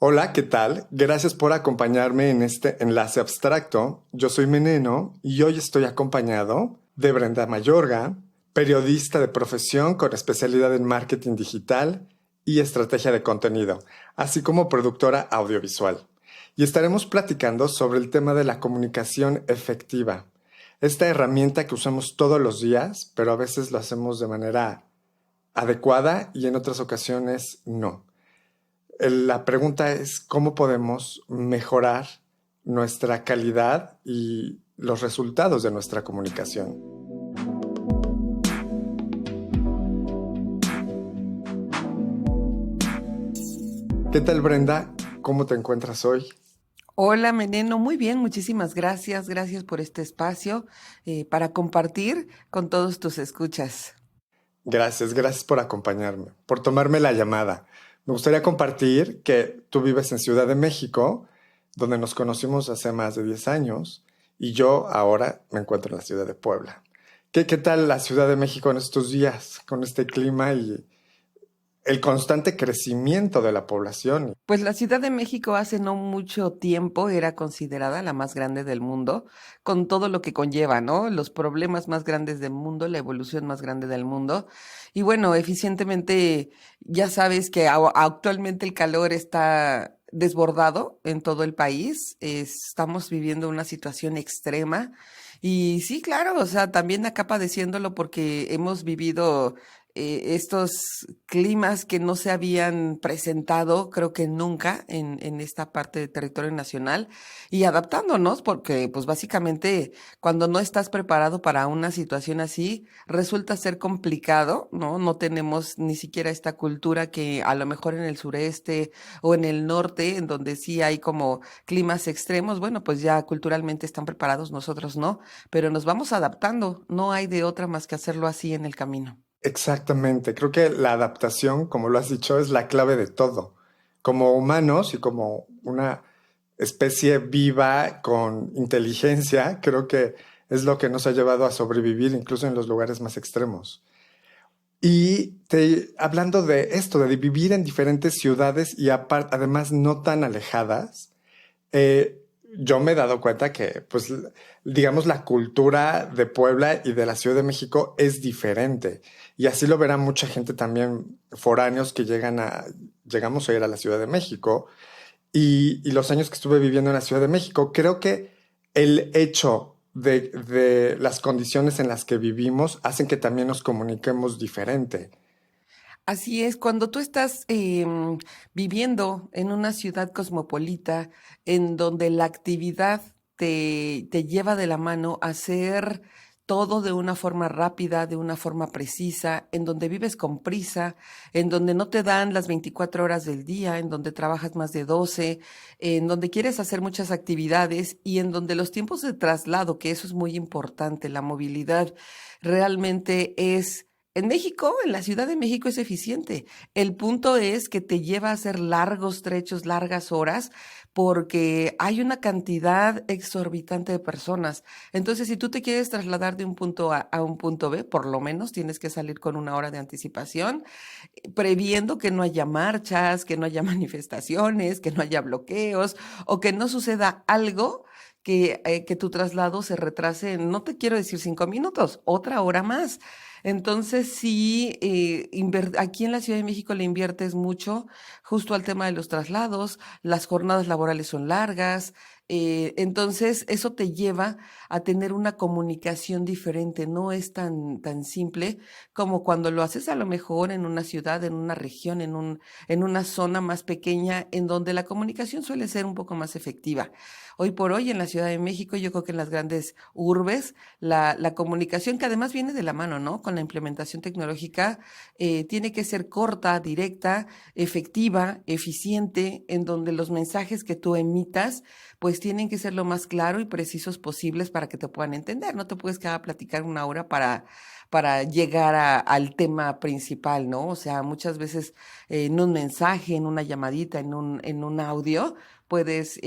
Hola, ¿qué tal? Gracias por acompañarme en este enlace abstracto. Yo soy Meneno y hoy estoy acompañado de Brenda Mayorga, periodista de profesión con especialidad en marketing digital y estrategia de contenido, así como productora audiovisual. Y estaremos platicando sobre el tema de la comunicación efectiva, esta herramienta que usamos todos los días, pero a veces lo hacemos de manera adecuada y en otras ocasiones no. La pregunta es cómo podemos mejorar nuestra calidad y los resultados de nuestra comunicación. ¿Qué tal, Brenda? ¿Cómo te encuentras hoy? Hola, Meneno, muy bien, muchísimas gracias. Gracias por este espacio para compartir con todos tus escuchas. Gracias por acompañarme, por tomarme la llamada. Me gustaría compartir que tú vives en Ciudad de México, donde nos conocimos hace más de 10 años, y yo ahora me encuentro en la ciudad de Puebla. ¿Qué tal la Ciudad de México en estos días, con este clima y el constante crecimiento de la población? Pues la Ciudad de México hace no mucho tiempo era considerada la más grande del mundo, con todo lo que conlleva, ¿no? Los problemas más grandes del mundo, la evolución más grande del mundo. Y bueno, eficientemente, ya sabes que actualmente el calor está desbordado en todo el país. Estamos viviendo una situación extrema. Y sí, claro, o sea, también acá padeciéndolo porque hemos vivido estos climas que no se habían presentado, creo que nunca, en esta parte del territorio nacional y adaptándonos, porque pues básicamente cuando no estás preparado para una situación así, resulta ser complicado, ¿no? No tenemos ni siquiera esta cultura que a lo mejor en el sureste o en el norte, en donde sí hay como climas extremos, bueno, pues ya culturalmente están preparados, nosotros no, pero nos vamos adaptando, no hay de otra más que hacerlo así en el camino. Exactamente, creo que la adaptación, como lo has dicho, es la clave de todo. Como humanos y como una especie viva con inteligencia, creo que es lo que nos ha llevado a sobrevivir incluso en los lugares más extremos. Hablando de esto, de vivir en diferentes ciudades y además no tan alejadas, eh, yo me he dado cuenta que, pues, digamos, la cultura de Puebla y de la Ciudad de México es diferente. Y así lo verá mucha gente también, foráneos que llegamos a ir a la Ciudad de México. Y los años que estuve viviendo en la Ciudad de México, creo que el hecho de las condiciones en las que vivimos hacen que también nos comuniquemos diferente. Así es, cuando tú estás viviendo en una ciudad cosmopolita en donde la actividad te lleva de la mano a hacer todo de una forma rápida, de una forma precisa, en donde vives con prisa, en donde no te dan las 24 horas del día, en donde trabajas más de 12, en donde quieres hacer muchas actividades y en donde los tiempos de traslado, que eso es muy importante, la movilidad realmente es en México, en la Ciudad de México es eficiente. El punto es que te lleva a hacer largos trechos, largas horas, porque hay una cantidad exorbitante de personas. Entonces, si tú te quieres trasladar de un punto A un punto B, por lo menos tienes que salir con una hora de anticipación, previendo que no haya marchas, que no haya manifestaciones, que no haya bloqueos o que no suceda algo que tu traslado se retrase, no te quiero decir 5 minutos, otra hora más. Entonces, sí, aquí en la Ciudad de México le inviertes mucho justo al tema de los traslados, las jornadas laborales son largas, entonces eso te lleva a tener una comunicación diferente, no es tan simple como cuando lo haces a lo mejor en una ciudad, en una región, en una zona más pequeña, en donde la comunicación suele ser un poco más efectiva. Hoy por hoy en la Ciudad de México, yo creo que en las grandes urbes, la comunicación que además viene de la mano, ¿no? Con la implementación tecnológica, tiene que ser corta, directa, efectiva, eficiente, en donde los mensajes que tú emitas, pues tienen que ser lo más claro y precisos posibles para que te puedan entender. No te puedes quedar a platicar una hora para llegar al tema principal, ¿no? O sea, muchas veces en un mensaje, en una llamadita, en un audio, puedes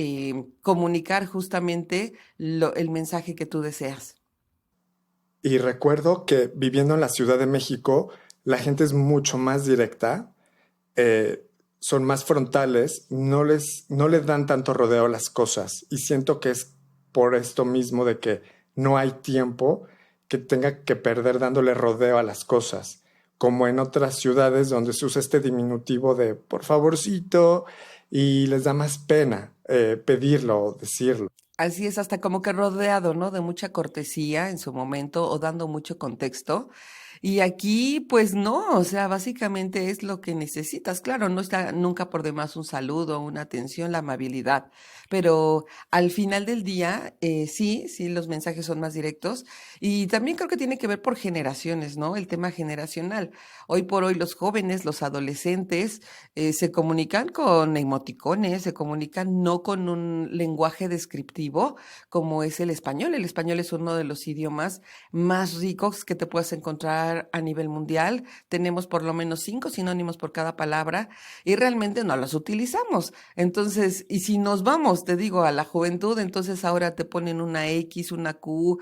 comunicar justamente el mensaje que tú deseas. Y recuerdo que viviendo en la Ciudad de México, la gente es mucho más directa, eh, son más frontales, no les dan tanto rodeo a las cosas. Y siento que es por esto mismo de que no hay tiempo que tenga que perder dándole rodeo a las cosas, como en otras ciudades donde se usa este diminutivo de por favorcito y les da más pena pedirlo o decirlo. Así es, hasta como que rodeado, ¿no? De mucha cortesía en su momento o dando mucho contexto. Y aquí, pues no, o sea, básicamente es lo que necesitas. Claro, no está nunca por demás un saludo, una atención, la amabilidad, pero al final del día, sí, sí, los mensajes son más directos y también creo que tiene que ver por generaciones, ¿no? El tema generacional. Hoy por hoy los jóvenes, los adolescentes, se comunican con emoticones, se comunican no con un lenguaje descriptivo como es el español. El español es uno de los idiomas más ricos que te puedes encontrar a nivel mundial. Tenemos por lo menos 5 sinónimos por cada palabra y realmente no los utilizamos. Entonces, y si nos vamos, te digo, a la juventud, entonces ahora te ponen una X, una Q,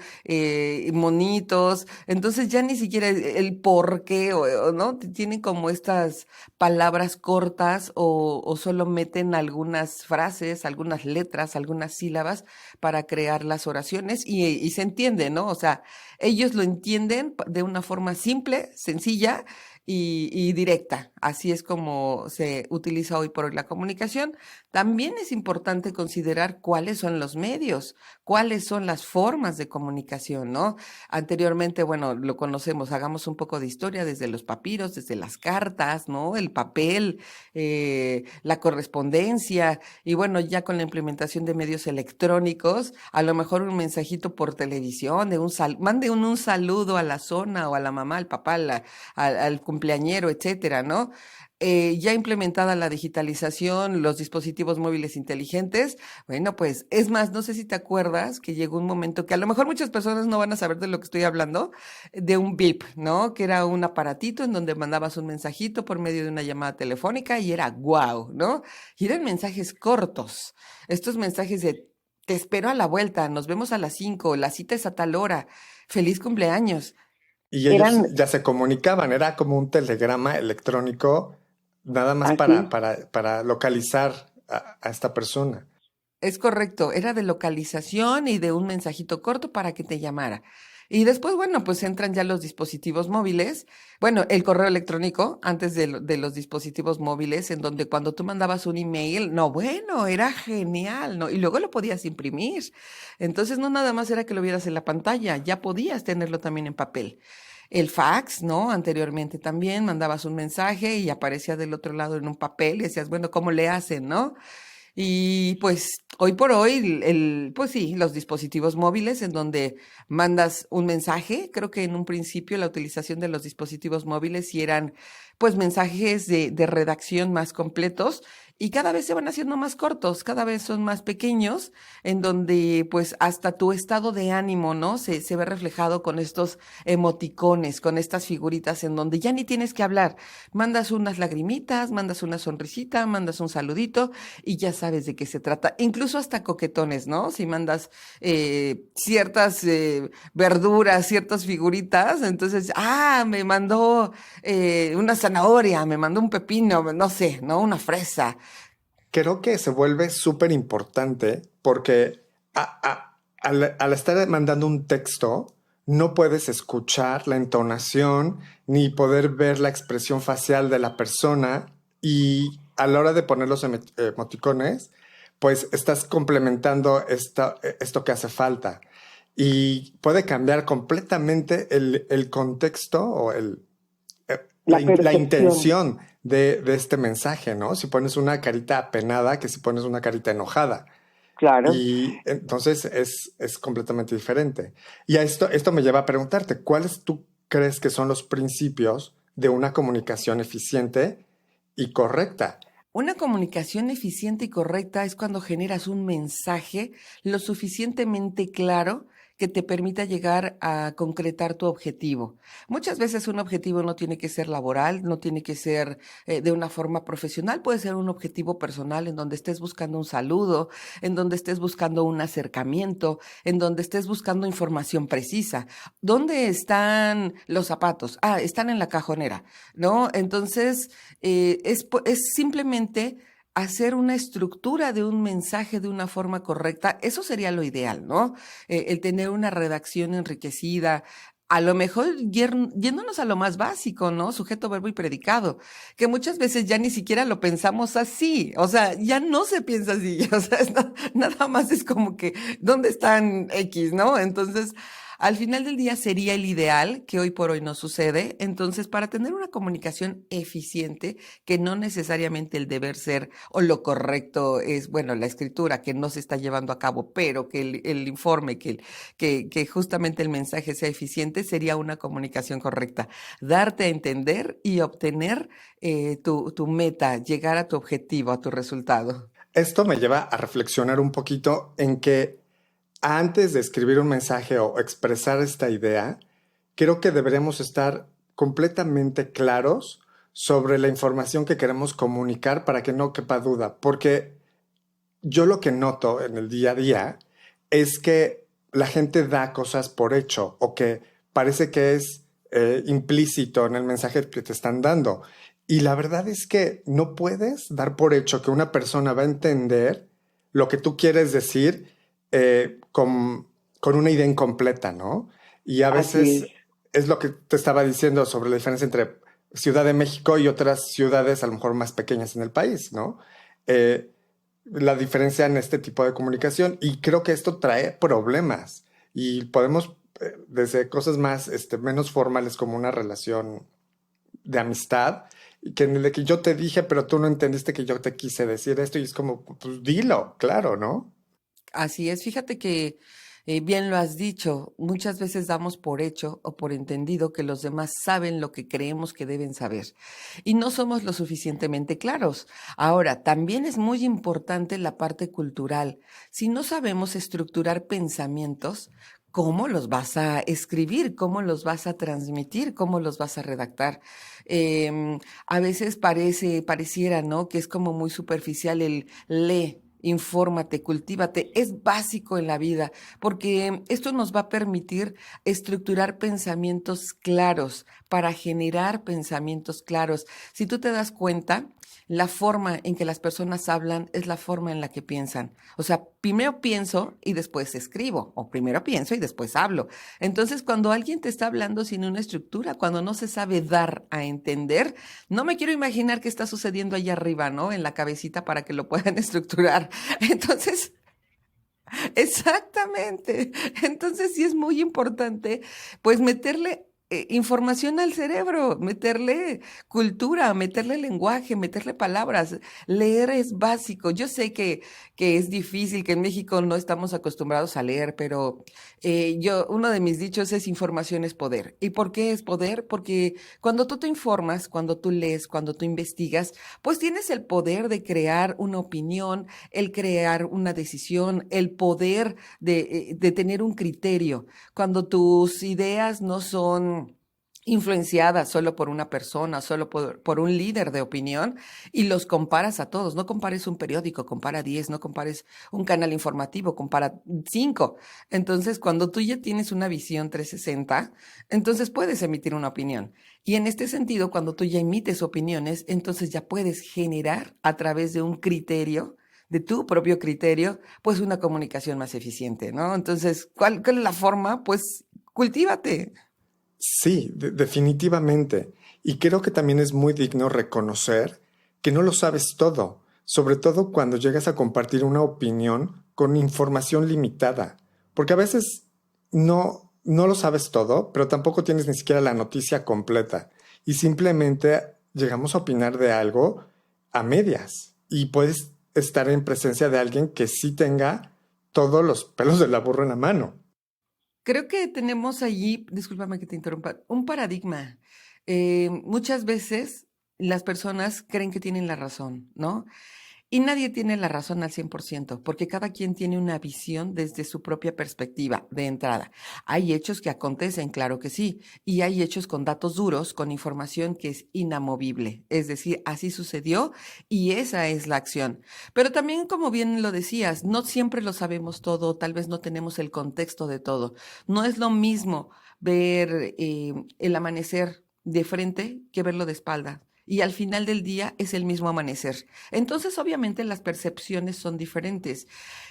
monitos. Entonces ya ni siquiera el por qué, o ¿no? Tienen como estas palabras cortas o solo meten algunas frases, algunas letras, algunas sílabas para crear las oraciones y se entiende, ¿no? O sea, ellos lo entienden de una forma simple, sencilla y directa. Así es como se utiliza hoy por hoy la comunicación. También es importante considerar cuáles son los medios, cuáles son las formas de comunicación, ¿no? Anteriormente, bueno, lo conocemos, hagamos un poco de historia desde los papiros, desde las cartas, ¿no? El papel, la correspondencia y bueno, ya con la implementación de medios electrónicos, a lo mejor un mensajito por televisión, mande un saludo a la zona o a la mamá, al papá, al cumpleañero, etcétera, ¿no? Ya implementada la digitalización, los dispositivos móviles inteligentes, bueno, pues es más, no sé si te acuerdas que llegó un momento que a lo mejor muchas personas no van a saber de lo que estoy hablando, de un beep, ¿no? Que era un aparatito en donde mandabas un mensajito por medio de una llamada telefónica y era guau, ¿no? Y eran mensajes cortos, estos mensajes de te espero a la vuelta, nos vemos a las 5, la cita es a tal hora, feliz cumpleaños. Y ellos Eran ya se comunicaban, era como un telegrama electrónico, nada más así. para localizar a esta persona. Es correcto, era de localización y de un mensajito corto para que te llamara. Y después, bueno, pues entran ya los dispositivos móviles. Bueno, el correo electrónico antes de los dispositivos móviles, en donde cuando tú mandabas un email, no, bueno, era genial, ¿no? Y luego lo podías imprimir. Entonces, no nada más era que lo vieras en la pantalla, ya podías tenerlo también en papel. El fax, ¿no? Anteriormente también mandabas un mensaje y aparecía del otro lado en un papel y decías, bueno, ¿cómo le hacen, no? Y pues hoy por hoy, pues sí, los dispositivos móviles en donde mandas un mensaje, creo que en un principio la utilización de los dispositivos móviles sí eran pues mensajes de redacción más completos y cada vez se van haciendo más cortos, cada vez son más pequeños, en donde pues hasta tu estado de ánimo, ¿no? Se ve reflejado con estos emoticones, con estas figuritas en donde ya ni tienes que hablar, mandas unas lagrimitas, mandas una sonrisita, mandas un saludito y ya sabes de qué se trata. Incluso hasta coquetones, ¿no? Si mandas ciertas verduras, ciertas figuritas, entonces, me mandó una zanahoria, me mandó un pepino, no sé, ¿no? Una fresa. Creo que se vuelve súper importante porque al estar mandando un texto, no puedes escuchar la entonación ni poder ver la expresión facial de la persona y a la hora de poner los emoticones, pues estás complementando esto que hace falta y puede cambiar completamente el contexto o La la percepción. intención de este mensaje, ¿no? Si pones una carita apenada que si pones una carita enojada. Claro. Y entonces es completamente diferente. Y esto me lleva a preguntarte, ¿cuáles tú crees que son los principios de una comunicación eficiente y correcta? Una comunicación eficiente y correcta es cuando generas un mensaje lo suficientemente claro que te permita llegar a concretar tu objetivo. Muchas veces un objetivo no tiene que ser laboral, no tiene que ser de una forma profesional, puede ser un objetivo personal en donde estés buscando un saludo, en donde estés buscando un acercamiento, en donde estés buscando información precisa. ¿Dónde están los zapatos? Ah, están en la cajonera, ¿no? Entonces, es simplemente hacer una estructura de un mensaje de una forma correcta. Eso sería lo ideal, ¿no? El tener una redacción enriquecida. A lo mejor yéndonos a lo más básico, ¿no? Sujeto, verbo y predicado, que muchas veces ya ni siquiera lo pensamos así, o sea, ya no se piensa así, o sea, nada más es como que, ¿dónde están X, no? Entonces, al final del día sería el ideal, que hoy por hoy no sucede. Entonces, para tener una comunicación eficiente, que no necesariamente el deber ser o lo correcto es, bueno, la escritura que no se está llevando a cabo, pero que el informe, que justamente el mensaje sea eficiente, sería una comunicación correcta. Darte a entender y obtener tu meta, llegar a tu objetivo, a tu resultado. Esto me lleva a reflexionar un poquito en que antes de escribir un mensaje o expresar esta idea, creo que deberíamos estar completamente claros sobre la información que queremos comunicar para que no quepa duda, porque yo lo que noto en el día a día es que la gente da cosas por hecho o que parece que es implícito en el mensaje que te están dando. Y la verdad es que no puedes dar por hecho que una persona va a entender lo que tú quieres decir con una idea incompleta, ¿no? Y a Así veces es. es lo que te estaba diciendo sobre la diferencia entre Ciudad de México y otras ciudades a lo mejor más pequeñas en el país, ¿no? Eh, la diferencia en este tipo de comunicación y creo que esto trae problemas y podemos desde cosas más menos formales como una relación de amistad y que en el de que yo te dije pero tú no entendiste que yo te quise decir esto y es como pues dilo, claro, ¿no? Así es, fíjate que bien lo has dicho, muchas veces damos por hecho o por entendido que los demás saben lo que creemos que deben saber y no somos lo suficientemente claros. Ahora, también es muy importante la parte cultural. Si no sabemos estructurar pensamientos, ¿cómo los vas a escribir? ¿Cómo los vas a transmitir? ¿Cómo los vas a redactar? A veces pareciera, ¿no? Que es como muy superficial el lee. Infórmate, cultívate, es básico en la vida, porque esto nos va a permitir estructurar pensamientos claros para generar pensamientos claros. Si tú te das cuenta, la forma en que las personas hablan es la forma en la que piensan. O sea, primero pienso y después escribo, o primero pienso y después hablo. Entonces, cuando alguien te está hablando sin una estructura, cuando no se sabe dar a entender, no me quiero imaginar qué está sucediendo allá arriba, ¿no? En la cabecita para que lo puedan estructurar. Entonces, exactamente. Entonces sí es muy importante, pues meterle información al cerebro, meterle cultura, meterle lenguaje, meterle palabras. Leer es básico. Yo sé que es difícil, que en México no estamos acostumbrados a leer, pero uno de mis dichos es información es poder. ¿Y por qué es poder? Porque cuando tú te informas, cuando tú lees, cuando tú investigas, pues tienes el poder de crear una opinión, el crear una decisión, el poder de tener un criterio. Cuando tus ideas no son influenciadas solo por una persona, solo por un líder de opinión, y los comparas a todos. No compares un periódico, compara 10, no compares un canal informativo, compara 5. Entonces, cuando tú ya tienes una visión 360, entonces puedes emitir una opinión. Y en este sentido, cuando tú ya emites opiniones, entonces ya puedes generar a través de un criterio, de tu propio criterio, pues una comunicación más eficiente, ¿no? Entonces, ¿cuál es la forma? Pues cultívate. Sí, definitivamente. Y creo que también es muy digno reconocer que no lo sabes todo, sobre todo cuando llegas a compartir una opinión con información limitada, porque a veces no lo sabes todo, pero tampoco tienes ni siquiera la noticia completa y simplemente llegamos a opinar de algo a medias y puedes estar en presencia de alguien que sí tenga todos los pelos de la burra en la mano. Creo que tenemos allí, discúlpame que te interrumpa, un paradigma. Muchas veces las personas creen que tienen la razón, ¿no? Y nadie tiene la razón al 100%, porque cada quien tiene una visión desde su propia perspectiva de entrada. Hay hechos que acontecen, claro que sí, y hay hechos con datos duros, con información que es inamovible. Es decir, así sucedió y esa es la acción. Pero también, como bien lo decías, no siempre lo sabemos todo, tal vez no tenemos el contexto de todo. No es lo mismo ver el amanecer de frente que verlo de espalda. Y al final del día es el mismo amanecer. Entonces, obviamente, las percepciones son diferentes.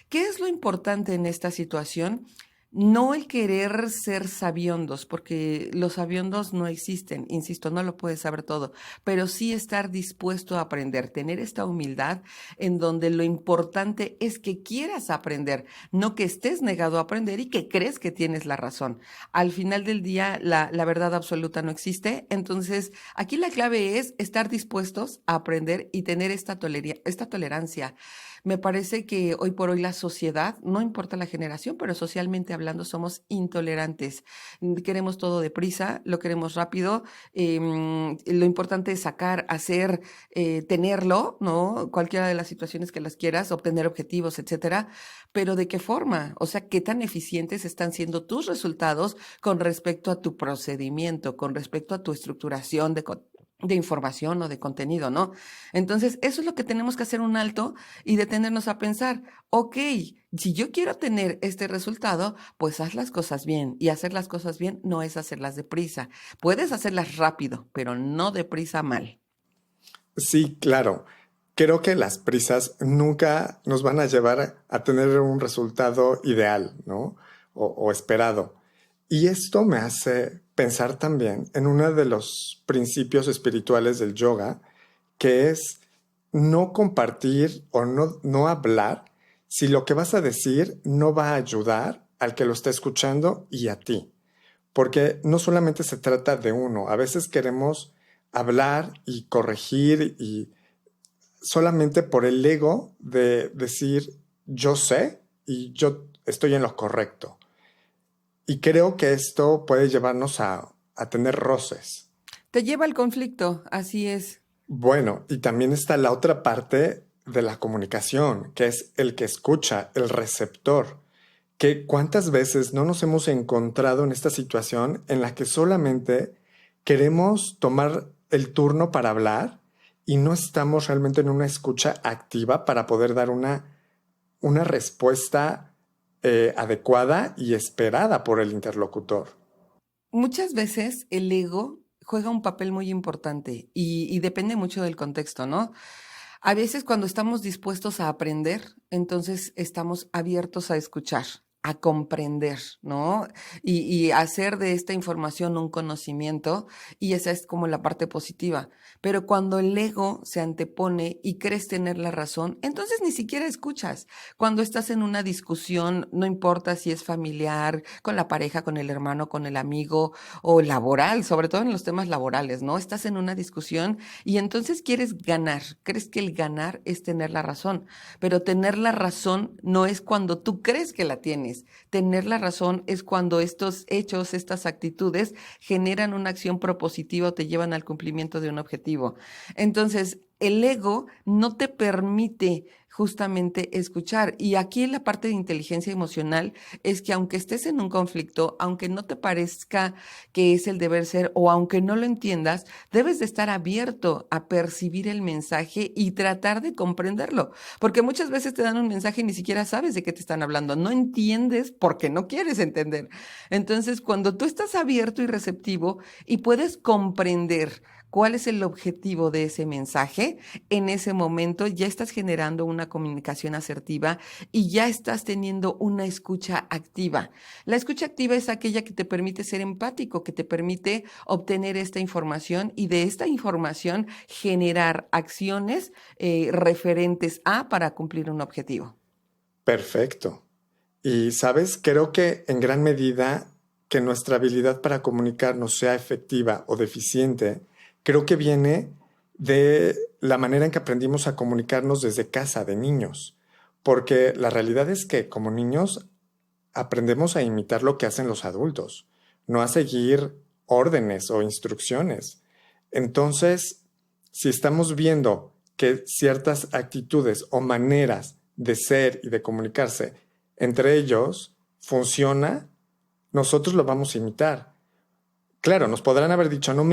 ¿Qué es lo importante en esta situación? No el querer ser sabiondos, porque los sabiondos no existen, insisto, no lo puedes saber todo, pero sí estar dispuesto a aprender, tener esta humildad en donde lo importante es que quieras aprender, no que estés negado a aprender y que crees que tienes la razón. Al final del día, la verdad absoluta no existe, entonces aquí la clave es estar dispuestos a aprender y tener esta tolerancia. Me parece que hoy por hoy la sociedad, no importa la generación, pero socialmente hablando somos intolerantes. Queremos todo deprisa, lo queremos rápido. Lo importante es sacar, hacer, tenerlo, ¿no? Cualquiera de las situaciones que las quieras, obtener objetivos, etcétera. Pero ¿de qué forma? O sea, ¿qué tan eficientes están siendo tus resultados con respecto a tu procedimiento, con respecto a tu estructuración de información o de contenido, ¿no? Entonces, eso es lo que tenemos que hacer un alto y detenernos a pensar, ok, si yo quiero tener este resultado, pues haz las cosas bien. Y hacer las cosas bien no es hacerlas deprisa. Puedes hacerlas rápido, pero no deprisa mal. Sí, claro. Creo que las prisas nunca nos van a llevar a tener un resultado ideal, ¿no? O esperado. Y esto me hace pensar también en uno de los principios espirituales del yoga, que es no compartir o no hablar si lo que vas a decir no va a ayudar al que lo está escuchando y a ti. Porque no solamente se trata de uno, a veces queremos hablar y corregir y solamente por el ego de decir yo sé y yo estoy en lo correcto. Y creo que esto puede llevarnos a tener roces. Te lleva al conflicto, así es. Bueno, y también está la otra parte de la comunicación, que es el que escucha, el receptor. Que cuántas veces no nos hemos encontrado en esta situación en la que solamente queremos tomar el turno para hablar y no estamos realmente en una escucha activa para poder dar una respuesta adecuada y esperada por el interlocutor. Muchas veces el ego juega un papel muy importante y depende mucho del contexto, ¿no? A veces cuando estamos dispuestos a aprender, entonces estamos abiertos a escuchar, a comprender, ¿no? Y hacer de esta información un conocimiento, y esa es como la parte positiva. Pero cuando el ego se antepone y crees tener la razón, entonces ni siquiera escuchas. Cuando estás en una discusión, no importa si es familiar, con la pareja, con el hermano, con el amigo o laboral, sobre todo en los temas laborales, ¿no? Estás en una discusión y entonces quieres ganar, crees que el ganar es tener la razón, pero tener la razón no es cuando tú crees que la tienes. Tener la razón es cuando estos hechos, estas actitudes generan una acción propositiva o te llevan al cumplimiento de un objetivo. Entonces, el ego no te permite justamente escuchar. Y aquí la parte de inteligencia emocional es que aunque estés en un conflicto, aunque no te parezca que es el deber ser o aunque no lo entiendas, debes de estar abierto a percibir el mensaje y tratar de comprenderlo. Porque muchas veces te dan un mensaje y ni siquiera sabes de qué te están hablando. No entiendes porque no quieres entender. Entonces, cuando tú estás abierto y receptivo y puedes comprender cuál es el objetivo de ese mensaje, en ese momento ya estás generando una comunicación asertiva y ya estás teniendo una escucha activa. La escucha activa es aquella que te permite ser empático, que te permite obtener esta información y de esta información generar acciones referentes a para cumplir un objetivo. Perfecto. Y, ¿sabes? Creo que en gran medida que nuestra habilidad para comunicarnos sea efectiva o deficiente, creo que viene de la manera en que aprendimos a comunicarnos desde casa, de niños. Porque la realidad es que como niños aprendemos a imitar lo que hacen los adultos, no a seguir órdenes o instrucciones. Entonces, si estamos viendo que ciertas actitudes o maneras de ser y de comunicarse entre ellos funciona, nosotros lo vamos a imitar. Claro, nos podrán haber dicho no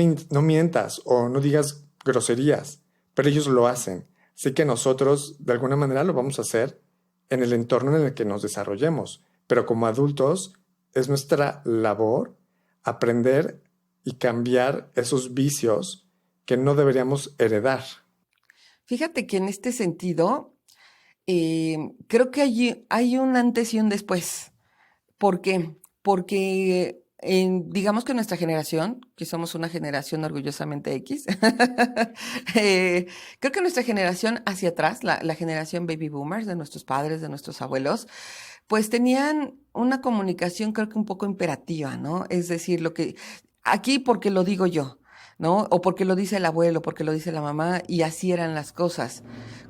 mientas o no digas groserías, pero ellos lo hacen. Así que nosotros de alguna manera lo vamos a hacer en el entorno en el que nos desarrollemos. Pero como adultos es nuestra labor aprender y cambiar esos vicios que no deberíamos heredar. Fíjate que en este sentido, creo que hay un antes y un después. ¿Por qué? Porque digamos que nuestra generación, que somos una generación orgullosamente X, eh, creo que nuestra generación hacia atrás, la generación baby boomers, de nuestros padres, de nuestros abuelos, pues tenían una comunicación creo que un poco imperativa, ¿no? Es decir, lo que aquí porque lo digo yo, ¿no? O porque lo dice el abuelo, porque lo dice la mamá, y así eran las cosas.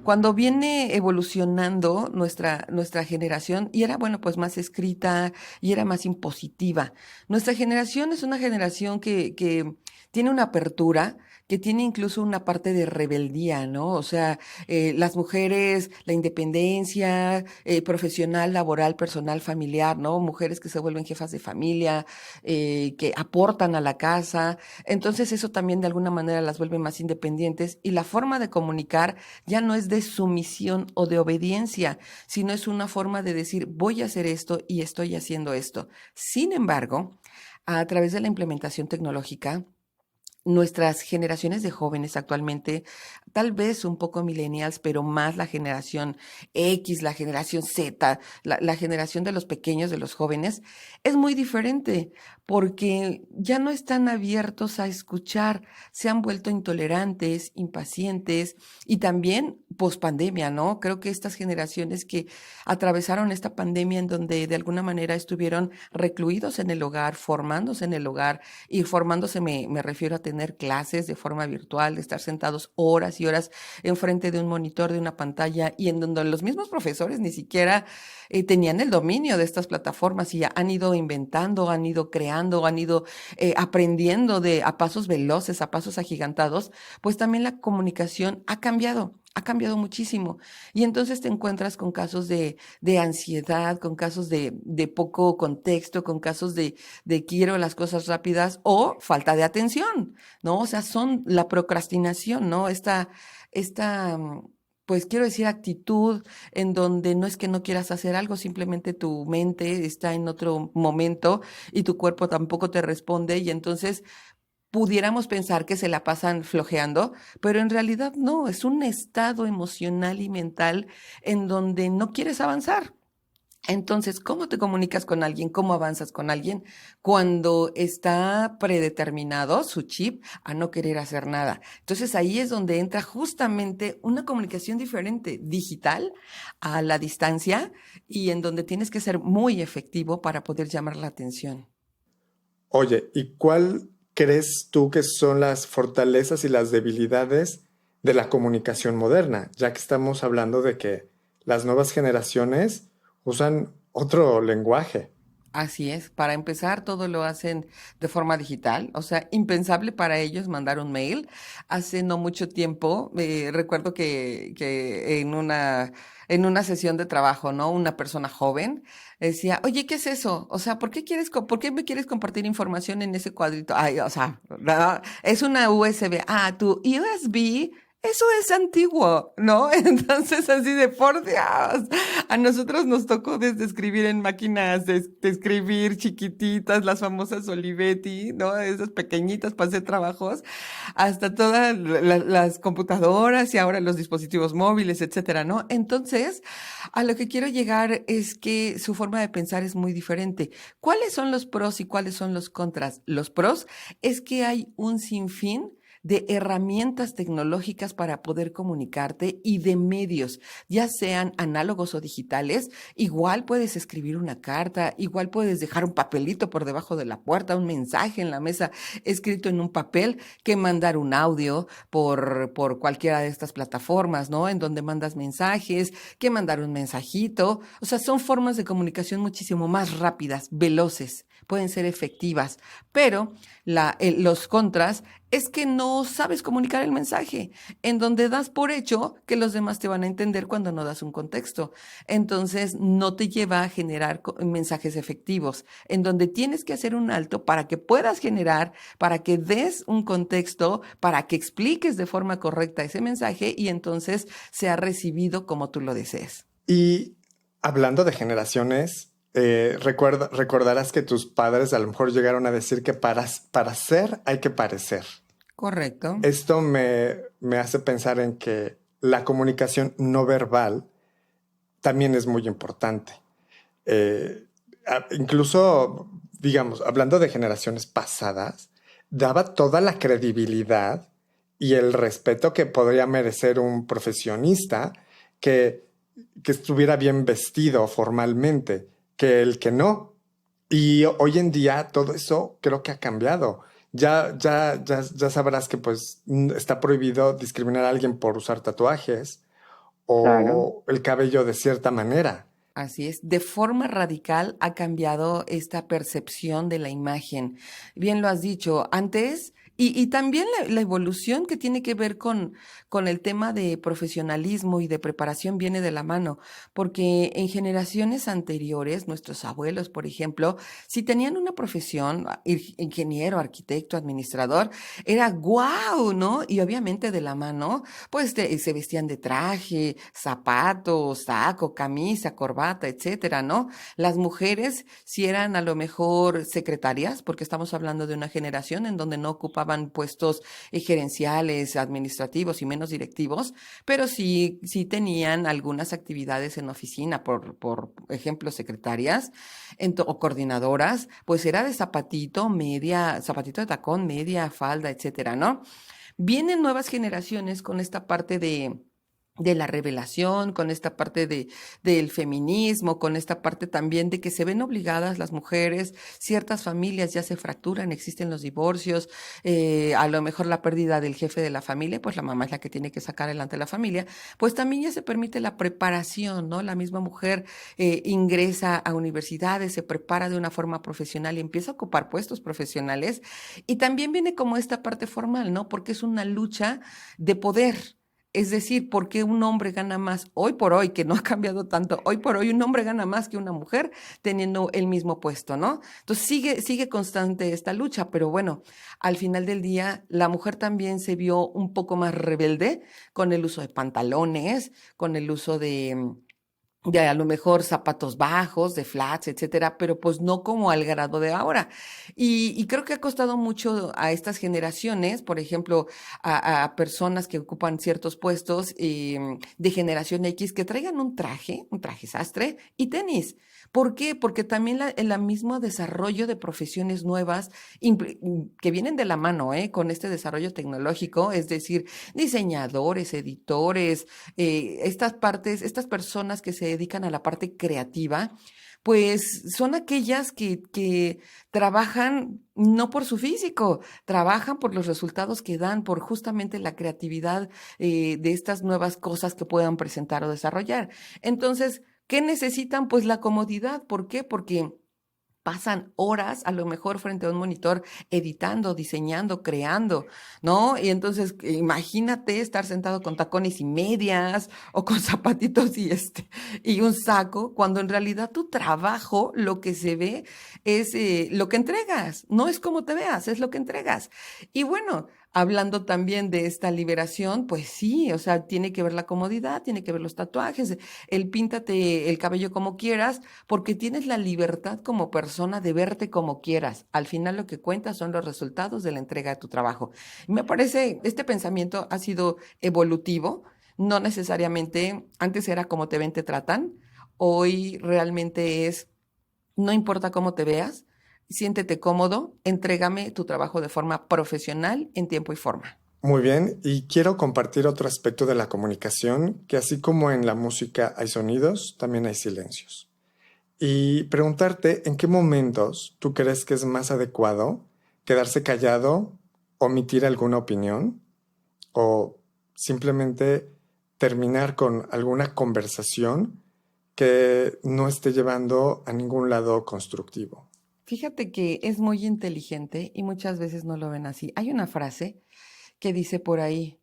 Cuando viene evolucionando nuestra generación, y era, bueno, pues más escrita y era más impositiva. Nuestra generación es una generación que tiene una apertura, que tiene incluso una parte de rebeldía, ¿no? O sea, las mujeres, la independencia profesional, laboral, personal, familiar, ¿no? Mujeres que se vuelven jefas de familia, que aportan a la casa. Entonces eso también de alguna manera las vuelve más independientes y la forma de comunicar ya no es de sumisión o de obediencia, sino es una forma de decir voy a hacer esto y estoy haciendo esto. Sin embargo, a través de la implementación tecnológica, nuestras generaciones de jóvenes actualmente, tal vez un poco millennials, pero más la generación X, la generación Z, la generación de los pequeños, de los jóvenes, es muy diferente porque ya no están abiertos a escuchar, se han vuelto intolerantes, impacientes y también pospandemia, ¿no? Creo que estas generaciones que atravesaron esta pandemia en donde de alguna manera estuvieron recluidos en el hogar, formándose en el hogar, y formándose me refiero a tener clases de forma virtual, de estar sentados horas y horas enfrente de un monitor, de una pantalla, y en donde los mismos profesores ni siquiera tenían el dominio de estas plataformas y han ido inventando, han ido creando, han ido aprendiendo a pasos veloces, a pasos agigantados, pues también la comunicación ha cambiado muchísimo. Y entonces te encuentras con casos de ansiedad, con casos de poco contexto, con casos de quiero las cosas rápidas o falta de atención, ¿no? O sea, son la procrastinación, ¿no? Pues quiero decir, actitud en donde no es que no quieras hacer algo, simplemente tu mente está en otro momento y tu cuerpo tampoco te responde y entonces pudiéramos pensar que se la pasan flojeando, pero en realidad no, es un estado emocional y mental en donde no quieres avanzar. Entonces, ¿cómo te comunicas con alguien? ¿Cómo avanzas con alguien cuando está predeterminado su chip a no querer hacer nada? Entonces, ahí es donde entra justamente una comunicación diferente, digital, a la distancia, y en donde tienes que ser muy efectivo para poder llamar la atención. Oye, ¿y cuál crees tú que son las fortalezas y las debilidades de la comunicación moderna? Ya que estamos hablando de que las nuevas generaciones usan otro lenguaje. Así es, para empezar, todo lo hacen de forma digital, o sea, impensable para ellos mandar un mail. Hace no mucho tiempo, recuerdo que en una sesión de trabajo, ¿no? Una persona joven decía, oye, ¿qué es eso? O sea, ¿por qué me quieres compartir información en ese cuadrito? Ay, o sea, no, es una USB. Ah, tu USB. Eso es antiguo, ¿no? Entonces, así de por Dios. A nosotros nos tocó desde escribir en máquinas de escribir chiquititas, las famosas Olivetti, ¿no? Esas pequeñitas para hacer trabajos, hasta todas las computadoras y ahora los dispositivos móviles, etcétera, ¿no? Entonces, a lo que quiero llegar es que su forma de pensar es muy diferente. ¿Cuáles son los pros y cuáles son los contras? Los pros es que hay un sinfín de herramientas tecnológicas para poder comunicarte y de medios, ya sean análogos o digitales. Igual puedes escribir una carta, igual puedes dejar un papelito por debajo de la puerta, un mensaje en la mesa escrito en un papel, que mandar un audio por cualquiera de estas plataformas, ¿no? En donde mandas mensajes, que mandar un mensajito. O sea, son formas de comunicación muchísimo más rápidas, veloces. pueden ser efectivas, pero los contras es que no sabes comunicar el mensaje, en donde das por hecho que los demás te van a entender cuando no das un contexto. Entonces, no te lleva a generar mensajes efectivos, en donde tienes que hacer un alto para que puedas generar, para que des un contexto, para que expliques de forma correcta ese mensaje y entonces sea recibido como tú lo desees. Y hablando de generaciones, recordarás que tus padres a lo mejor llegaron a decir que para ser hay que parecer. Correcto. Esto me hace pensar en que la comunicación no verbal también es muy importante. Incluso, digamos, hablando de generaciones pasadas, daba toda la credibilidad y el respeto que podría merecer un profesionista que estuviera bien vestido formalmente, que el que no. Y hoy en día todo eso creo que ha cambiado. Ya sabrás que pues está prohibido discriminar a alguien por usar tatuajes Claro, o el cabello de cierta manera. Así es, de forma radical ha cambiado esta percepción de la imagen. Bien lo has dicho, antes, y también la evolución que tiene que ver con el tema de profesionalismo y de preparación viene de la mano, porque en generaciones anteriores, nuestros abuelos, por ejemplo, si tenían una profesión, ingeniero, arquitecto, administrador, era guau, ¿no? Y obviamente de la mano pues se vestían de traje, zapatos, saco, camisa, corbata, etcétera, ¿no? Las mujeres si eran a lo mejor secretarias, porque estamos hablando de una generación en donde no ocupaban puestos gerenciales, administrativos y menos directivos, pero sí tenían algunas actividades en oficina, por ejemplo, secretarias o coordinadoras, pues era de zapatito, media, zapatito de tacón, media, falda, etcétera, ¿no? Vienen nuevas generaciones con esta parte de la revelación, con esta parte del feminismo, con esta parte también de que se ven obligadas las mujeres, ciertas familias ya se fracturan, existen los divorcios, a lo mejor la pérdida del jefe de la familia, pues la mamá es la que tiene que sacar adelante la familia, pues también ya se permite la preparación, ¿no? La misma mujer ingresa a universidades, se prepara de una forma profesional y empieza a ocupar puestos profesionales y también viene como esta parte formal, ¿no? Porque es una lucha de poder. Es decir, ¿por qué un hombre gana más hoy por hoy, que no ha cambiado tanto? Hoy por hoy un hombre gana más que una mujer teniendo el mismo puesto, ¿no? Entonces sigue constante esta lucha, pero bueno, al final del día la mujer también se vio un poco más rebelde con el uso de pantalones, con el uso de a lo mejor zapatos bajos, de flats, etcétera, pero pues no como al grado de ahora. Y creo que ha costado mucho a estas generaciones, por ejemplo, a personas que ocupan ciertos puestos de generación X, que traigan un traje sastre y tenis. ¿Por qué? Porque también el mismo desarrollo de profesiones nuevas que vienen de la mano, con este desarrollo tecnológico, es decir, diseñadores, editores, estas personas que se dedican a la parte creativa, pues son aquellas que trabajan no por su físico, trabajan por los resultados que dan, por justamente la creatividad de estas nuevas cosas que puedan presentar o desarrollar. Entonces, ¿qué necesitan? Pues la comodidad. ¿Por qué? Porque pasan horas a lo mejor frente a un monitor editando, diseñando, creando, ¿no? Y entonces imagínate estar sentado con tacones y medias o con zapatitos y un saco, cuando en realidad tu trabajo lo que se ve es lo que entregas, no es como te veas, es lo que entregas. Y bueno, hablando también de esta liberación, pues sí, o sea, tiene que ver la comodidad, tiene que ver los tatuajes, el píntate el cabello como quieras, porque tienes la libertad como persona de verte como quieras. Al final lo que cuenta son los resultados de la entrega de tu trabajo. Y me parece, este pensamiento ha sido evolutivo, no necesariamente antes era como te ven, te tratan, hoy realmente es, no importa cómo te veas, siéntete cómodo, entrégame tu trabajo de forma profesional en tiempo y forma. Muy bien, y quiero compartir otro aspecto de la comunicación, que así como en la música hay sonidos, también hay silencios. Y preguntarte en qué momentos tú crees que es más adecuado quedarse callado, omitir alguna opinión o simplemente terminar con alguna conversación que no esté llevando a ningún lado constructivo. Fíjate que es muy inteligente y muchas veces no lo ven así. Hay una frase que dice por ahí,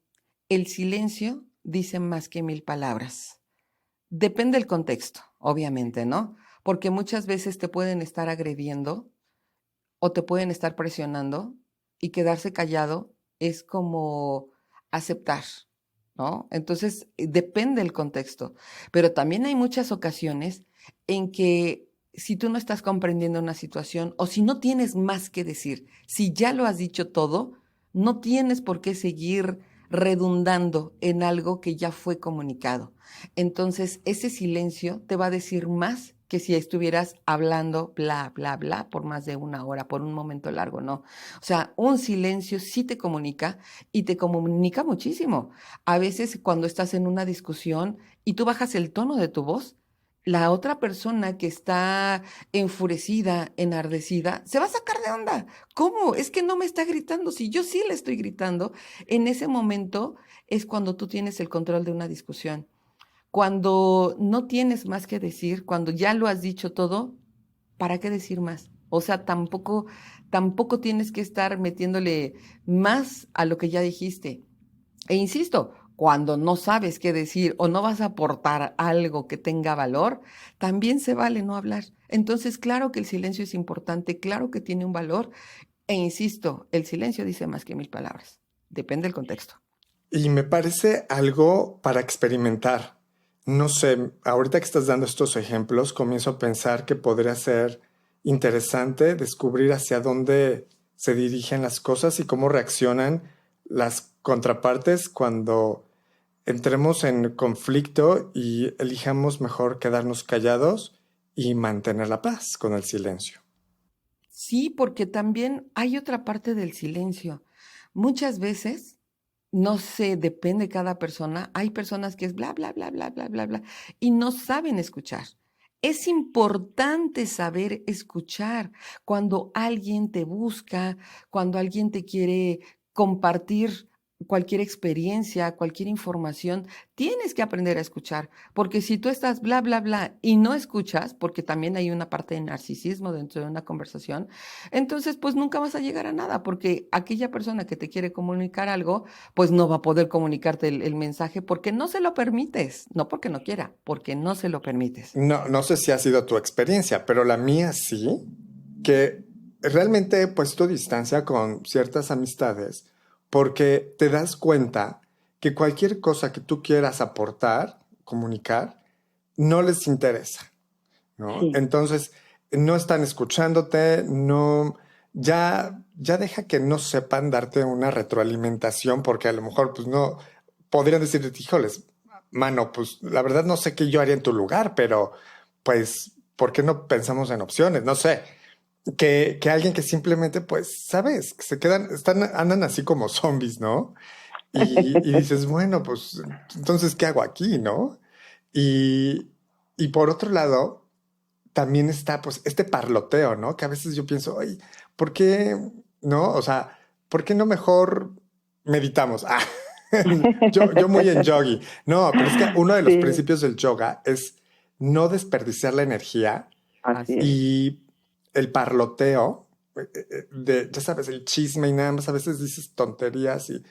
el silencio dice más que 1000 palabras. Depende del contexto, obviamente, ¿no? Porque muchas veces te pueden estar agrediendo o te pueden estar presionando y quedarse callado es como aceptar, ¿no? Entonces, depende del contexto. Pero también hay muchas ocasiones en que si tú no estás comprendiendo una situación o si no tienes más que decir, si ya lo has dicho todo, no tienes por qué seguir redundando en algo que ya fue comunicado. Entonces, ese silencio te va a decir más que si estuvieras hablando bla, bla, bla por más de una hora, por un momento largo, no. O sea, un silencio sí te comunica y te comunica muchísimo. A veces cuando estás en una discusión y tú bajas el tono de tu voz, la otra persona que está enfurecida, enardecida, se va a sacar de onda. ¿Cómo? Es que no me está gritando. Si yo sí le estoy gritando, en ese momento es cuando tú tienes el control de una discusión. Cuando no tienes más que decir, cuando ya lo has dicho todo, ¿para qué decir más? O sea, tampoco tienes que estar metiéndole más a lo que ya dijiste. E insisto, cuando no sabes qué decir o no vas a aportar algo que tenga valor, también se vale no hablar. Entonces, claro que el silencio es importante, claro que tiene un valor. E insisto, el silencio dice más que 1000 palabras. Depende del contexto. Y me parece algo para experimentar. No sé, ahorita que estás dando estos ejemplos, comienzo a pensar que podría ser interesante descubrir hacia dónde se dirigen las cosas y cómo reaccionan las contrapartes cuando entremos en conflicto y elijamos mejor quedarnos callados y mantener la paz con el silencio. Sí, porque también hay otra parte del silencio. Muchas veces, no sé, depende de cada persona, hay personas que es bla, bla, bla, bla, bla, bla, bla, y no saben escuchar. Es importante saber escuchar cuando alguien te busca, cuando alguien te quiere compartir cualquier experiencia, cualquier información, tienes que aprender a escuchar, porque si tú estás bla, bla, bla y no escuchas, porque también hay una parte de narcisismo dentro de una conversación, entonces pues nunca vas a llegar a nada, porque aquella persona que te quiere comunicar algo, pues no va a poder comunicarte el mensaje porque no se lo permites, no porque no quiera, porque no se lo permites. No, no sé si ha sido tu experiencia, pero la mía sí, que realmente he puesto distancia con ciertas amistades porque te das cuenta que cualquier cosa que tú quieras aportar, comunicar, no les interesa, ¿no? Sí, Entonces, no están escuchándote, no, ya deja que no sepan darte una retroalimentación porque a lo mejor, pues no, podrían decirte, híjoles, mano, pues la verdad no sé qué yo haría en tu lugar, pero pues, ¿por qué no pensamos en opciones? No sé, que alguien que simplemente, pues, sabes, que se quedan, andan así como zombies, ¿no? Y dices, bueno, pues, entonces, ¿qué hago aquí, no? Y, y por otro lado, también está, pues, este parloteo, ¿no? Que a veces yo pienso, ay, ¿por qué no? O sea, ¿por qué no mejor meditamos? Ah, yo muy en yogi. No, pero es que uno de los sí, principios del yoga es no desperdiciar la energía así Así es. es. y el parloteo, de, ya sabes, el chisme y nada más, a veces dices tonterías y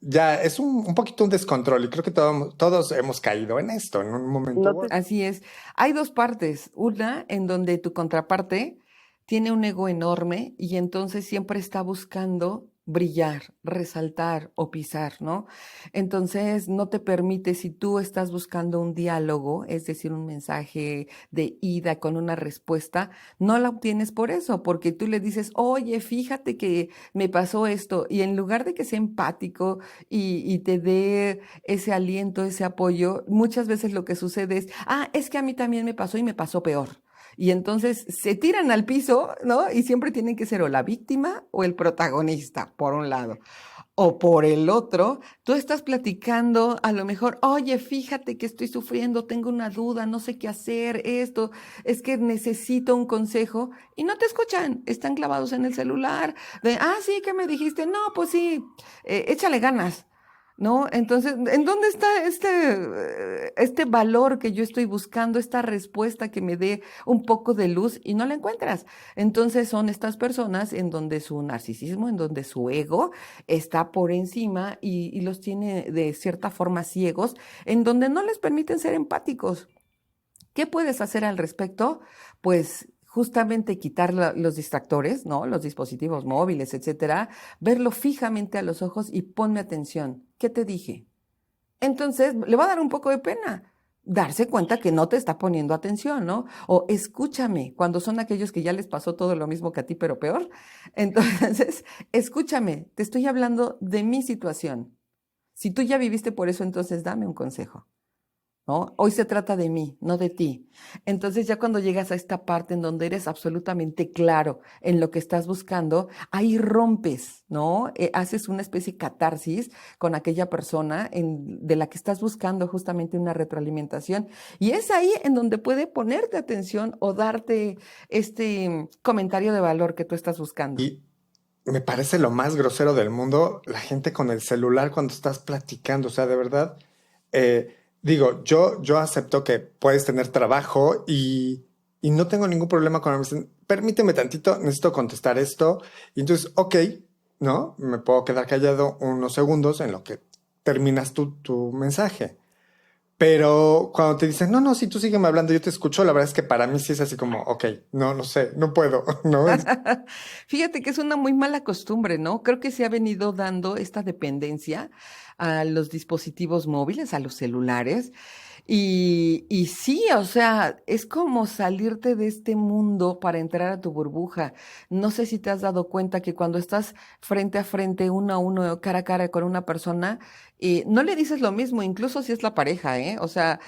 ya es un poquito un descontrol y creo que todos hemos caído en esto en un momento No u te, otro. Así es. Hay dos partes. Una en donde tu contraparte tiene un ego enorme y entonces siempre está buscando brillar, resaltar o pisar, ¿no? Entonces no te permite, si tú estás buscando un diálogo, es decir, un mensaje de ida con una respuesta, no la obtienes por eso, porque tú le dices, oye, fíjate que me pasó esto, y en lugar de que sea empático y te dé ese aliento, ese apoyo, muchas veces lo que sucede es, es que a mí también me pasó y me pasó peor. Y entonces se tiran al piso, ¿no? Y siempre tienen que ser o la víctima o el protagonista, por un lado. O por el otro, tú estás platicando, a lo mejor, oye, fíjate que estoy sufriendo, tengo una duda, no sé qué hacer, esto, es que necesito un consejo, y no te escuchan, están clavados en el celular, de, sí, ¿qué me dijiste? No, pues sí, échale ganas. ¿no? Entonces, ¿en dónde está este valor que yo estoy buscando, esta respuesta que me dé un poco de luz y no la encuentras? Entonces son estas personas en donde su narcisismo, en donde su ego está por encima y los tiene de cierta forma ciegos, en donde no les permiten ser empáticos. ¿Qué puedes hacer al respecto? Pues justamente quitar los distractores, ¿no? Los dispositivos móviles, etcétera, verlo fijamente a los ojos y ponme atención. ¿Qué te dije? Entonces le va a dar un poco de pena darse cuenta que no te está poniendo atención, ¿no? O escúchame, cuando son aquellos que ya les pasó todo lo mismo que a ti, pero peor. Entonces, escúchame, te estoy hablando de mi situación. Si tú ya viviste por eso, entonces dame un consejo. ¿No? Hoy se trata de mí, no de ti. Entonces ya cuando llegas a esta parte en donde eres absolutamente claro en lo que estás buscando, ahí rompes, ¿no? Haces una especie de catarsis con aquella persona de la que estás buscando justamente una retroalimentación. Y es ahí en donde puede ponerte atención o darte este comentario de valor que tú estás buscando. Y me parece lo más grosero del mundo la gente con el celular cuando estás platicando. O sea, de verdad, digo, yo acepto que puedes tener trabajo y no tengo ningún problema con... Permíteme tantito, necesito contestar esto. Y entonces, ok, ¿no? Me puedo quedar callado unos segundos en lo que terminas tu mensaje. Pero cuando te dicen, no, sí, tú sígueme hablando, yo te escucho, la verdad es que para mí sí es así como, ok, no sé, no puedo, ¿no? Fíjate que es una muy mala costumbre, ¿no? Creo que se ha venido dando esta dependencia a los dispositivos móviles, a los celulares. Y sí, o sea, es como salirte de este mundo para entrar a tu burbuja. No sé si te has dado cuenta que cuando estás frente a frente, uno a uno, cara a cara con una persona, no le dices lo mismo, incluso si es la pareja, ¿eh? O sea,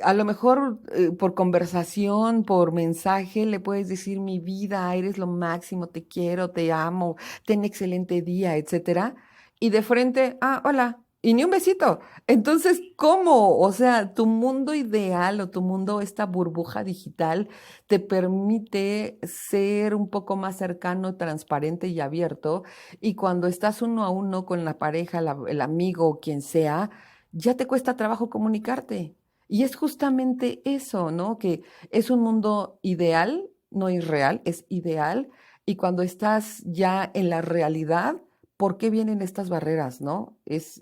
a lo mejor por conversación, por mensaje, le puedes decir mi vida, eres lo máximo, te quiero, te amo, ten excelente día, etcétera. Y de frente, hola. Y ni un besito. Entonces, ¿cómo? O sea, tu mundo ideal o tu mundo, esta burbuja digital, te permite ser un poco más cercano, transparente y abierto. Y cuando estás uno a uno con la pareja, el amigo o quien sea, ya te cuesta trabajo comunicarte. Y es justamente eso, ¿no? Que es un mundo ideal, no es real, es ideal. Y cuando estás ya en la realidad, ¿por qué vienen estas barreras, no? Es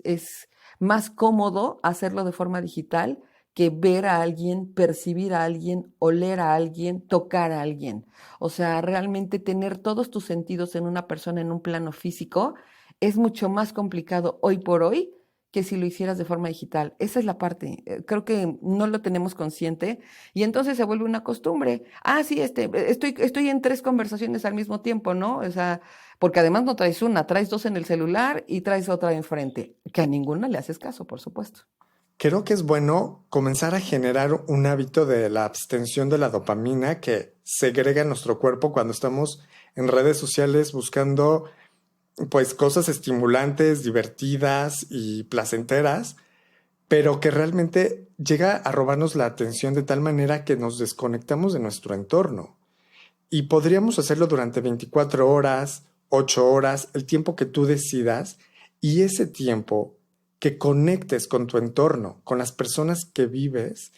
más cómodo hacerlo de forma digital que ver a alguien, percibir a alguien, oler a alguien, tocar a alguien. O sea, realmente tener todos tus sentidos en una persona en un plano físico es mucho más complicado hoy por hoy que si lo hicieras de forma digital. Esa es la parte. Creo que no lo tenemos consciente y entonces se vuelve una costumbre. Sí, estoy en 3 conversaciones al mismo tiempo, ¿no? O sea, porque además no traes una, traes 2 en el celular y traes otra enfrente, que a ninguna le haces caso, por supuesto. Creo que es bueno comenzar a generar un hábito de la abstención de la dopamina que segrega en nuestro cuerpo cuando estamos en redes sociales buscando pues cosas estimulantes, divertidas y placenteras, pero que realmente llega a robarnos la atención de tal manera que nos desconectamos de nuestro entorno. Y podríamos hacerlo durante 24 horas, 8 horas, el tiempo que tú decidas, y ese tiempo que conectes con tu entorno, con las personas que vives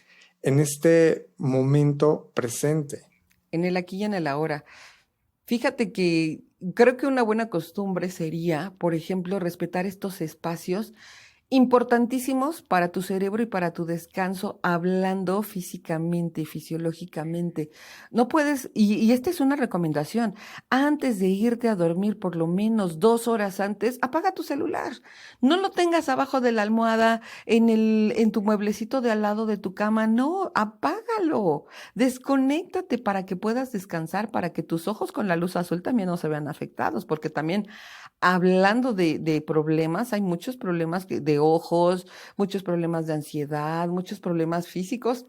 en este momento presente. En el aquí y en el ahora. Fíjate que creo que una buena costumbre sería, por ejemplo, respetar estos espacios importantísimos para tu cerebro y para tu descanso, hablando físicamente, fisiológicamente. No puedes, y esta es una recomendación, antes de irte a dormir, por lo menos 2 horas antes, apaga tu celular. No lo tengas abajo de la almohada, en tu mueblecito de al lado de tu cama. No, apágalo. Desconéctate para que puedas descansar, para que tus ojos con la luz azul también no se vean afectados, porque también hablando de problemas, hay muchos problemas de ojos, muchos problemas de ansiedad, muchos problemas físicos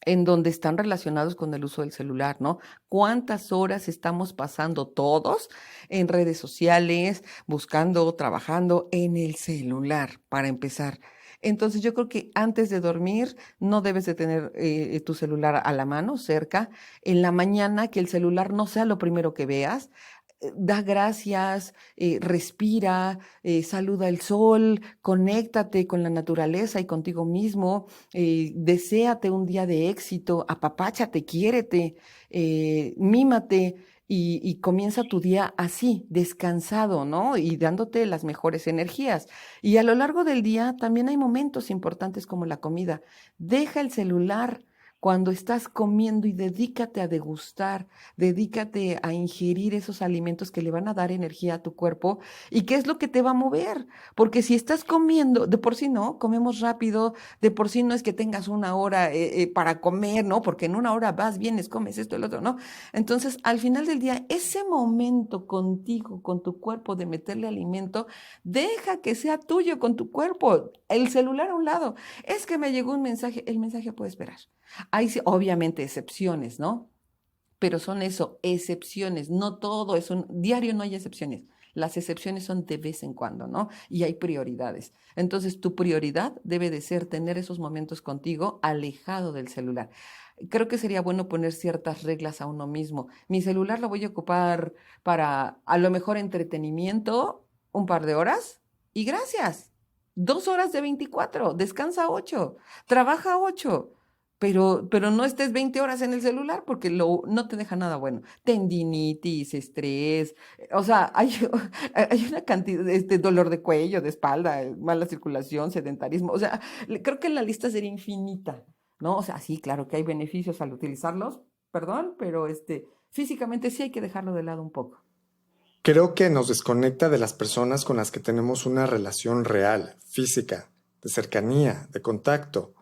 en donde están relacionados con el uso del celular, ¿no? ¿Cuántas horas estamos pasando todos en redes sociales, buscando, trabajando en el celular, para empezar? Entonces yo creo que antes de dormir no debes de tener tu celular a la mano, cerca. En la mañana que el celular no sea lo primero que veas, Da gracias, respira, saluda el sol, conéctate con la naturaleza y contigo mismo, deséate un día de éxito, apapáchate, quiérete, mímate. Y comienza tu día así, descansado, ¿no? Y dándote las mejores energías. Y a lo largo del día también hay momentos importantes como la comida. Deja el celular cuando estás comiendo y dedícate a degustar, dedícate a ingerir esos alimentos que le van a dar energía a tu cuerpo y qué es lo que te va a mover. Porque si estás comiendo, de por sí no, comemos rápido, de por sí no es que tengas una hora para comer, ¿no? Porque en una hora vas, vienes, comes esto, el otro, ¿no? Entonces, al final del día, ese momento contigo, con tu cuerpo de meterle alimento, deja que sea tuyo con tu cuerpo. El celular a un lado. Es que me llegó un mensaje, el mensaje puede esperar. Hay obviamente excepciones, ¿no? Pero son eso, excepciones, no todo es un diario, no hay excepciones. Las excepciones son de vez en cuando, ¿no? Y hay prioridades. Entonces, tu prioridad debe de ser tener esos momentos contigo alejado del celular. Creo que sería bueno poner ciertas reglas a uno mismo. Mi celular lo voy a ocupar para a lo mejor entretenimiento, un par de horas y gracias. 2 horas de 24, descansa 8, trabaja 8. Pero no estés 20 horas en el celular porque no te deja nada bueno. Tendinitis, estrés, o sea, hay una cantidad, dolor de cuello, de espalda, mala circulación, sedentarismo. O sea, creo que la lista sería infinita, ¿no? O sea, sí, claro que hay beneficios al utilizarlos, perdón, pero físicamente sí hay que dejarlo de lado un poco. Creo que nos desconecta de las personas con las que tenemos una relación real, física, de cercanía, de contacto.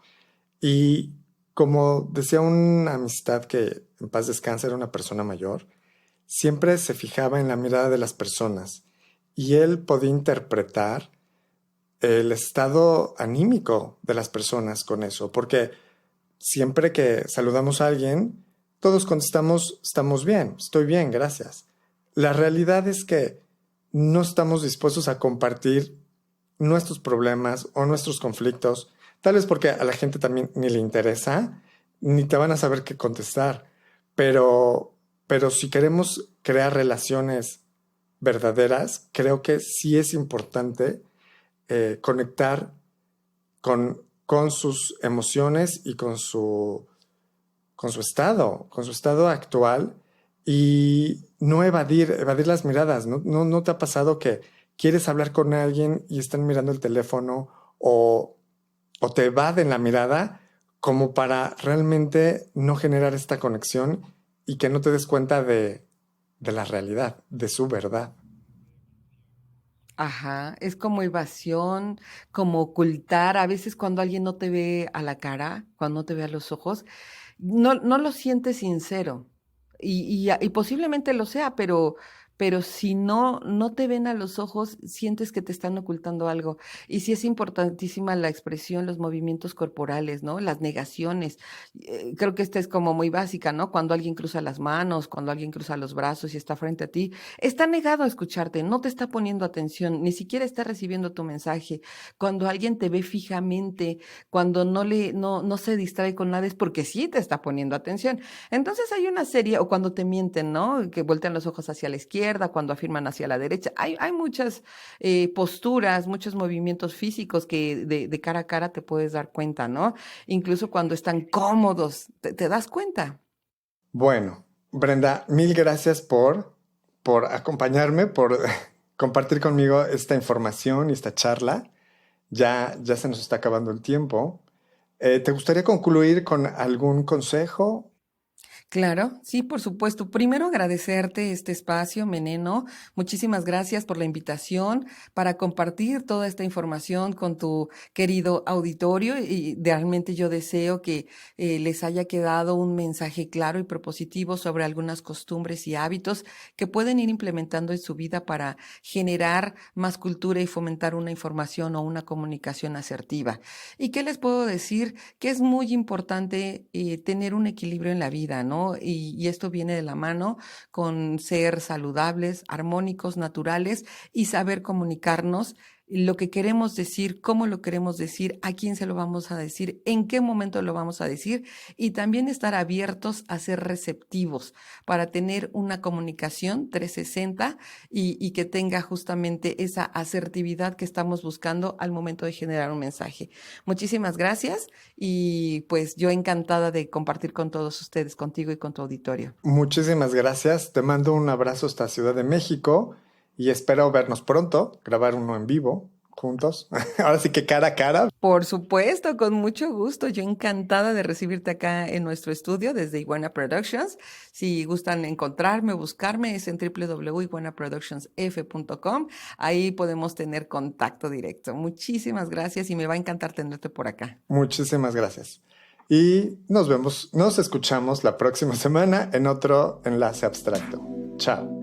Y como decía una amistad que en paz descansa, era una persona mayor, siempre se fijaba en la mirada de las personas y él podía interpretar el estado anímico de las personas con eso, porque siempre que saludamos a alguien, todos contestamos, estamos bien, estoy bien, gracias. La realidad es que no estamos dispuestos a compartir nuestros problemas o nuestros conflictos, tal vez porque a la gente también ni le interesa, ni te van a saber qué contestar, pero, pero si queremos crear relaciones verdaderas, creo que sí es importante conectar con sus emociones y con su estado actual y no evadir las miradas. ¿No te ha pasado que quieres hablar con alguien y están mirando el teléfono o te evaden la mirada como para realmente no generar esta conexión y que no te des cuenta de la realidad, de su verdad? Ajá, es como evasión, como ocultar. A veces cuando alguien no te ve a la cara, cuando no te ve a los ojos, no lo sientes sincero. Y posiblemente lo sea, pero si no te ven a los ojos, sientes que te están ocultando algo. Y sí es importantísima la expresión, los movimientos corporales, ¿no? Las negaciones. Creo que esta es como muy básica, ¿no? Cuando alguien cruza las manos, cuando alguien cruza los brazos y está frente a ti, está negado a escucharte, no te está poniendo atención, ni siquiera está recibiendo tu mensaje. Cuando alguien te ve fijamente, cuando no se distrae con nada, es porque sí te está poniendo atención. Entonces hay una serie, o cuando te mienten, ¿no? Que voltean los ojos hacia la izquierda, cuando afirman hacia la derecha. Hay muchas posturas, muchos movimientos físicos que de cara a cara te puedes dar cuenta, ¿no? Incluso cuando están cómodos, te das cuenta. Bueno, Brenda, mil gracias por acompañarme, por compartir conmigo esta información y esta charla. Ya se nos está acabando el tiempo. ¿Te gustaría concluir con algún consejo? Claro, sí, por supuesto. Primero agradecerte este espacio, Meneno. Muchísimas gracias por la invitación para compartir toda esta información con tu querido auditorio y realmente yo deseo que les haya quedado un mensaje claro y propositivo sobre algunas costumbres y hábitos que pueden ir implementando en su vida para generar más cultura y fomentar una información o una comunicación asertiva. ¿Y qué les puedo decir? Que es muy importante tener un equilibrio en la vida, ¿no? Y esto viene de la mano con ser saludables, armónicos, naturales y saber comunicarnos lo que queremos decir, cómo lo queremos decir, a quién se lo vamos a decir, en qué momento lo vamos a decir y también estar abiertos a ser receptivos para tener una comunicación 360 y que tenga justamente esa asertividad que estamos buscando al momento de generar un mensaje. Muchísimas gracias y pues yo encantada de compartir con todos ustedes, contigo y con tu auditorio. Muchísimas gracias. Te mando un abrazo hasta Ciudad de México y espero vernos pronto, grabar uno en vivo juntos. Ahora sí que cara a cara. Por supuesto, con mucho gusto. Yo encantada de recibirte acá en nuestro estudio desde Iguana Productions. Si gustan encontrarme, buscarme, es en www.iguanaproductionsf.com. Ahí podemos tener contacto directo. Muchísimas gracias y me va a encantar tenerte por acá. Muchísimas gracias. Y nos escuchamos la próxima semana en otro enlace abstracto. Chao.